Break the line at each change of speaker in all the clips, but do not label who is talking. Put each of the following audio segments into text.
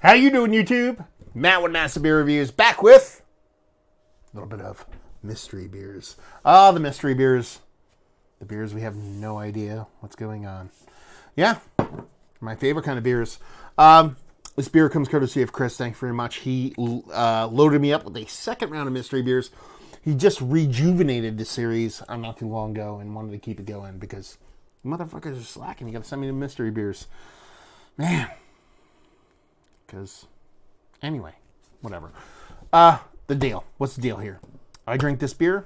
How you doing, YouTube? Matt with Massive Beer Reviews, back with a little bit of mystery beers. The mystery beers. The beers we have no idea what's going on. Yeah, my favorite kind of beers. This beer comes courtesy of Chris. Thank you very much. He loaded me up with a second round of mystery beers. He just rejuvenated the series not too long ago and wanted to keep it going because motherfuckers are slacking. You gotta send me the mystery beers. Man. Because, anyway, whatever. The deal. What's the deal here? I drink this beer.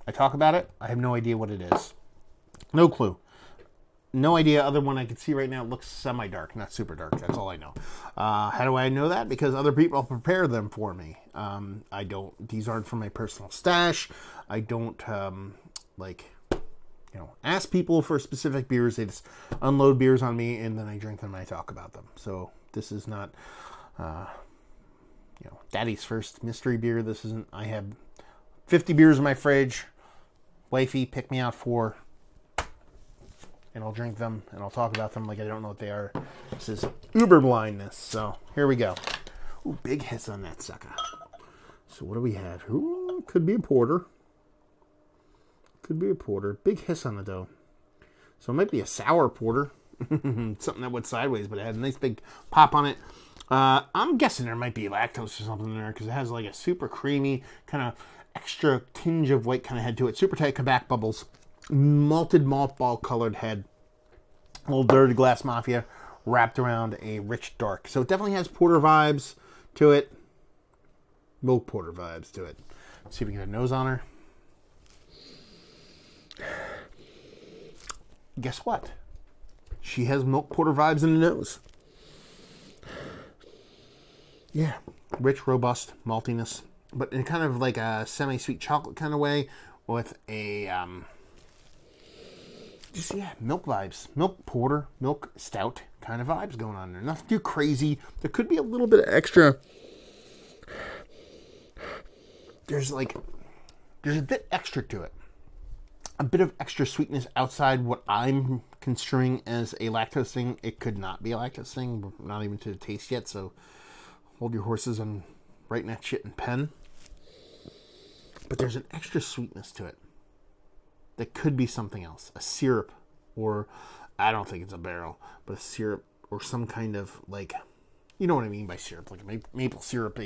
I talk about it. I have no idea what it is. No clue. No idea other one I can see right now. It looks semi-dark, not super dark. That's all I know. How do I know that? Because other people prepare them for me. I don't, these aren't from my personal stash. I don't, ask people for specific beers. They just unload beers on me, and then I drink them and I talk about them. So this is not, Daddy's first mystery beer. This isn't, I have 50 beers in my fridge. Wifey, pick me out 4. And I'll drink them, and I'll talk about them like I don't know what they are. This is uber blindness. So here we go. Ooh, big hiss on that sucker. So what do we have? Ooh, could be a porter. Could be a porter. Big hiss on the dough. So it might be a sour porter. Something that went sideways, but it had a nice big pop on it. I'm guessing there might be lactose or something in there because it has like a super creamy, kind of extra tinge of white kind of head to it. Super tight Quebec bubbles. Malted malt ball colored head. A little Dirty Glass Mafia wrapped around a rich dark. So it definitely has porter vibes to it. Milk porter vibes to it. Let's see if we can get a nose on her. Guess what? She has milk porter vibes in the nose. Yeah. Rich, robust, maltiness. But in kind of like a semi-sweet chocolate kind of way with a, milk vibes. Milk porter, milk stout kind of vibes going on there. Nothing too crazy. There could be a little bit of extra. There's a bit extra to it. A bit of extra sweetness outside what I'm construing as a lactose thing. It could not be a lactose thing. We're not even to the taste yet, so hold your horses on writing that shit in pen. But there's an extra sweetness to it. That could be something else. A syrup, or I don't think it's a barrel, but a syrup or some kind of you know what I mean by syrup, like a maple syrup,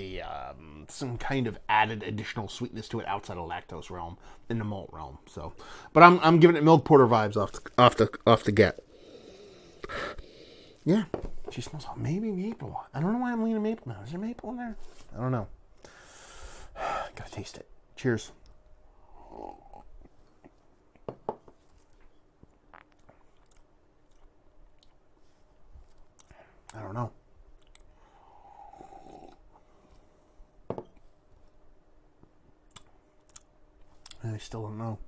some kind of added additional sweetness to it outside of lactose realm, in the malt realm. So, but I'm giving it milk porter vibes off the get. Yeah, she smells like maybe maple. I don't know why I'm leaning maple now. Is there maple in there? I don't know. Gotta taste it. Cheers. I don't know. I still don't know.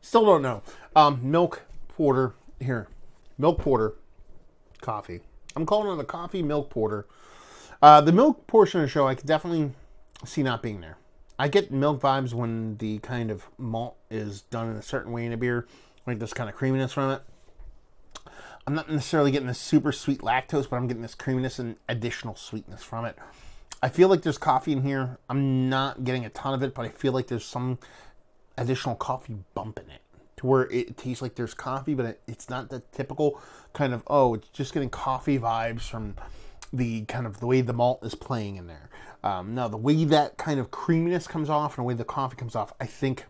Still don't know. Milk porter here. Milk porter coffee. I'm calling it a coffee milk porter. The milk portion of the show, I could definitely see not being there. I get milk vibes when the kind of malt is done in a certain way in a beer, like this kind of creaminess from it. I'm not necessarily getting this super sweet lactose, but I'm getting this creaminess and additional sweetness from it. I feel like there's coffee in here. I'm not getting a ton of it, but I feel like there's some additional coffee bump in it to where it tastes like there's coffee, but it's not the typical kind of, it's just getting coffee vibes from the kind of the way the malt is playing in there. Now, the way that kind of creaminess comes off and the way the coffee comes off, I think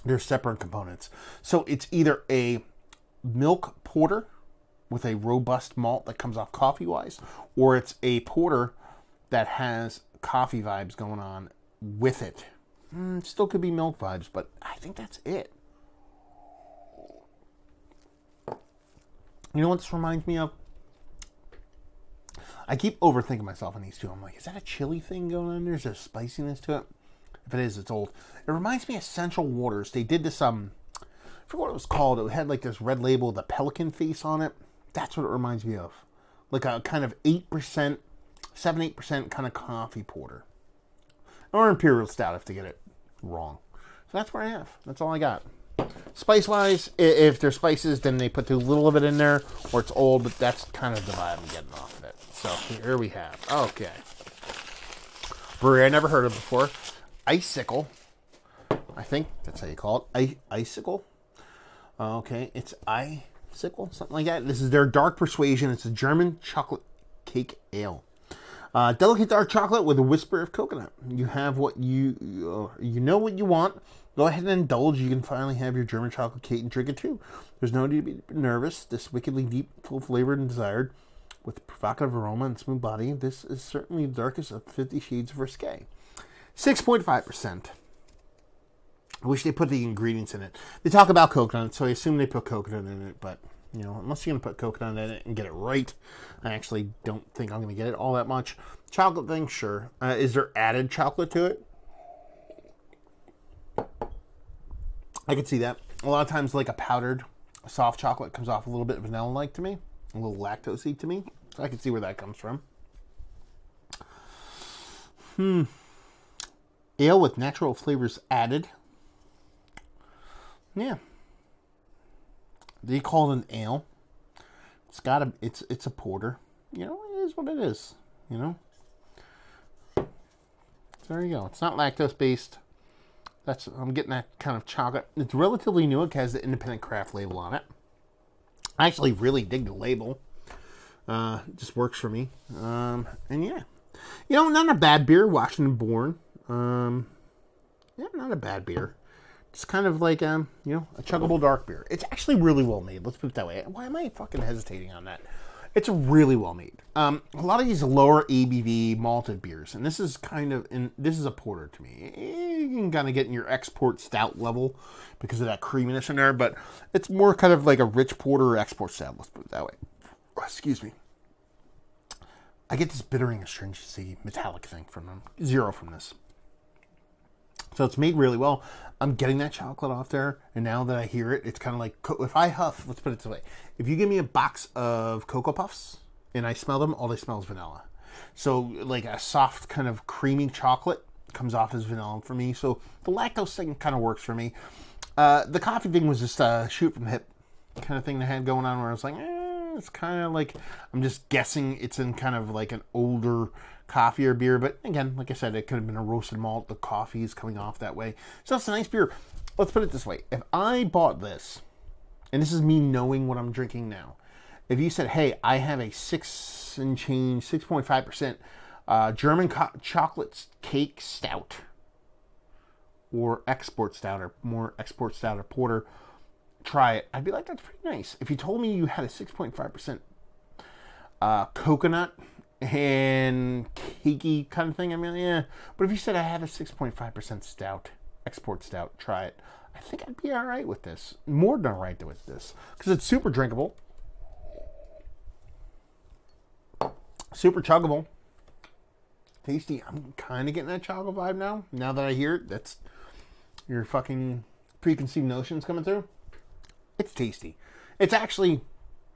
they're separate components. So it's either a milk porter with a robust malt that comes off coffee-wise, or it's a porter that has coffee vibes going on with it. Still could be milk vibes, but I think that's it. You know what this reminds me of? I keep overthinking myself on these two. I'm like, is that a chili thing going on there? Is there spiciness to it? If it is, it's old. It reminds me of Central Waters. They did this, I forget what it was called. It had like this red label with a pelican face on it. That's what it reminds me of. Like a kind of 8%, 7-8% kind of coffee porter. Or Imperial Stout if they get it wrong. So that's what I have. That's all I got. Spice-wise, if there's spices, then they put too little of it in there, or it's old, but that's kind of the vibe I'm getting off of it. So here we have, okay. Brewery I never heard of before. Icicle. I think that's how you call it. Icicle. Okay, it's Icicle, something like that. This is their Dark Persuasion. It's a German chocolate cake ale. Delicate dark chocolate with a whisper of coconut. You have what you know what you want. Go ahead and indulge. You can finally have your German chocolate cake and drink it too. There's no need to be nervous. This wickedly deep, full flavored and desired, with provocative aroma and smooth body. This is certainly the darkest of 50 Shades of Risque. 6.5%. I wish they put the ingredients in it. They talk about coconut, so I assume they put coconut in it, but you know, unless you're going to put coconut in it and get it right, I actually don't think I'm going to get it all that much. Chocolate thing, sure. Is there added chocolate to it? I could see that. A lot of times, like a powdered soft chocolate comes off a little bit vanilla-like to me. A little lactose-y to me. So I can see where that comes from. Ale with natural flavors added. Yeah. They call it an ale. It's got a it's a porter. You know, it is what it is. You know. So there you go. It's not lactose based. I'm getting that kind of chocolate. It's relatively new. It has the independent craft label on it. I actually really dig the label. It just works for me. And yeah, you know, not a bad beer. Washington Born. Yeah, not a bad beer. It's kind of like, you know, a chuggable dark beer. It's actually really well made. Let's put it that way. Why am I fucking hesitating on that? It's really well made. A lot of these lower ABV malted beers, and this is kind of, this is a porter to me. You can kind of get in your export stout level because of that creaminess in there, but it's more kind of like a rich porter or export stout. Let's put it that way. Excuse me. I get this bittering astringency metallic thing from them. Zero from this. So it's made really well. I'm getting that chocolate off there, and now that I hear it, it's kind of like, if I huff, let's put it this way. If you give me a box of Cocoa Puffs, and I smell them, all they smell is vanilla. So like a soft kind of creamy chocolate comes off as vanilla for me. So the lactose thing kind of works for me. The coffee thing was just a shoot from the hip kind of thing they had going on where I was like, it's kind of like, I'm just guessing it's in kind of like an older coffee or beer, but again, like I said, it could have been a roasted malt. The coffee is coming off that way, so it's a nice beer. Let's put it this way: if I bought this, and this is me knowing what I'm drinking now, if you said, "Hey, I have a 6.5% German chocolate cake stout, or export stout, or more export stout or porter, try it," I'd be like, "That's pretty nice." If you told me you had a 6.5% coconut and cakey kind of thing, I mean, yeah. But if you said I had a 6.5% stout, export stout, try it, I think I'd be all right with this. More than all right with this. Because it's super drinkable. Super chuggable. Tasty. I'm kind of getting that chocolate vibe now. Now that I hear it, that's your fucking preconceived notions coming through. It's tasty. It's actually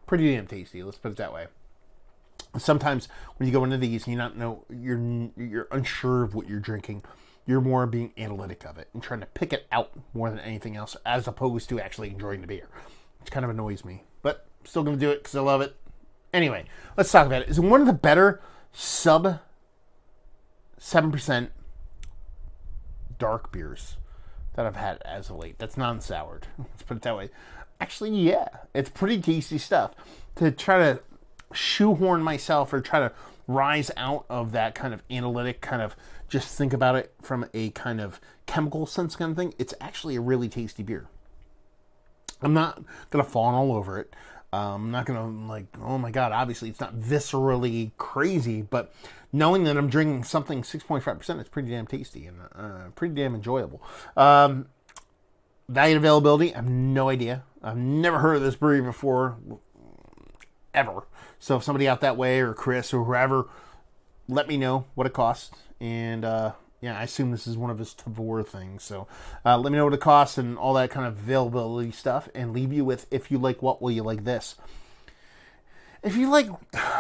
pretty damn tasty. Let's put it that way. Sometimes when you go into these, you're unsure of what you're drinking. You're more being analytic of it and trying to pick it out more than anything else, as opposed to actually enjoying the beer, which kind of annoys me. But I'm still going to do it because I love it. Anyway, let's talk about it. It's one of the better sub 7% dark beers that I've had as of late. That's non-soured. Let's put it that way. Actually, yeah, it's pretty tasty stuff. To try to shoehorn myself or try to rise out of that kind of analytic kind of just think about it from a kind of chemical sense kind of thing, it's actually a really tasty beer. I'm not going to fawn all over it. I'm not going to like, oh my God, obviously it's not viscerally crazy, but knowing that I'm drinking something 6.5%, it's pretty damn tasty and pretty damn enjoyable. Value and availability, I have no idea. I've never heard of this brewery before, ever. So if somebody out that way, or Chris, or whoever, let me know what it costs. And yeah, I assume this is one of his Tavor things. So let me know what it costs and all that kind of availability stuff, and leave you with, if you like what, will you like this? If you like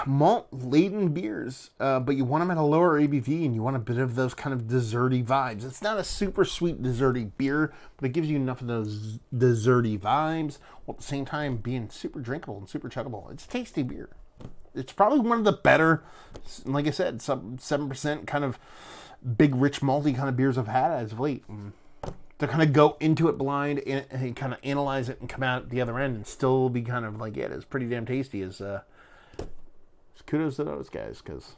malt-laden beers, but you want them at a lower ABV and you want a bit of those kind of desserty vibes. It's not a super sweet desserty beer, but it gives you enough of those desserty vibes while at the same time being super drinkable and super chuggable. It's a tasty beer. It's probably one of the better, like I said, 7% kind of big, rich, malty kind of beers I've had as of late. To kind of go into it blind and kind of analyze it and come out the other end and still be kind of like, yeah, it's pretty damn tasty. Is kudos to those guys, because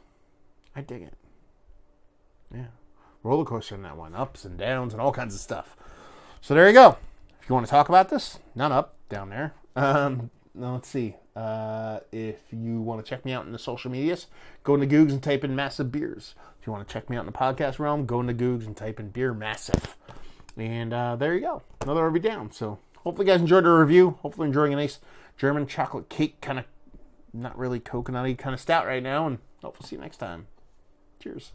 I dig it. Yeah. Roller coaster in that one. Ups and downs and all kinds of stuff. So there you go. If you want to talk about this, not up, down there. Now let's see. If you want to check me out in the social medias, go into Googs and type in Massive Beers. If you want to check me out in the podcast realm, go into Googs and type in Beer Massive. And there you go. Another review down. So hopefully you guys enjoyed the review. Hopefully enjoying a nice German chocolate cake, kind of not really coconutty kind of stout right now. And hopefully see you next time. Cheers.